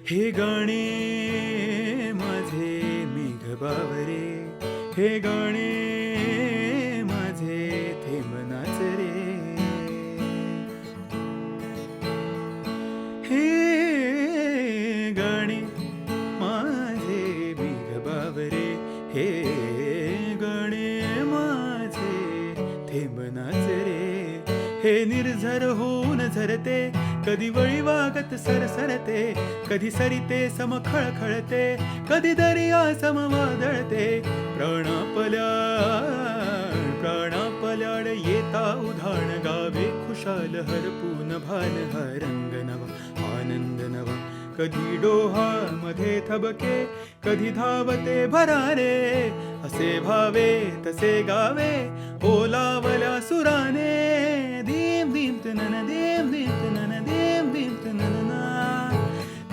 हे गाणे माझे मेघ बावरे, हे गाणे माझे थेंब नाच रे. हे गाणे माझे मेघ बावरे, हे गाणे माझे थेंब नाच रे. हे निर्झर होऊन झरते, कधी वळी वागत सरसरते, कधी सरिते सम खळखळते, कधी दर्या सम वादळते. प्राणापल्याड येता उधाण, गावे खुशाल हरपून भान. हा रंग नवा आनंद नवा, कधी डोहामध्ये थबके, कधी धावते भरारे. असे भावे तसे गावे, ओलावल्या सुराने. धीम धीम तनन धीम धीम तनन धीम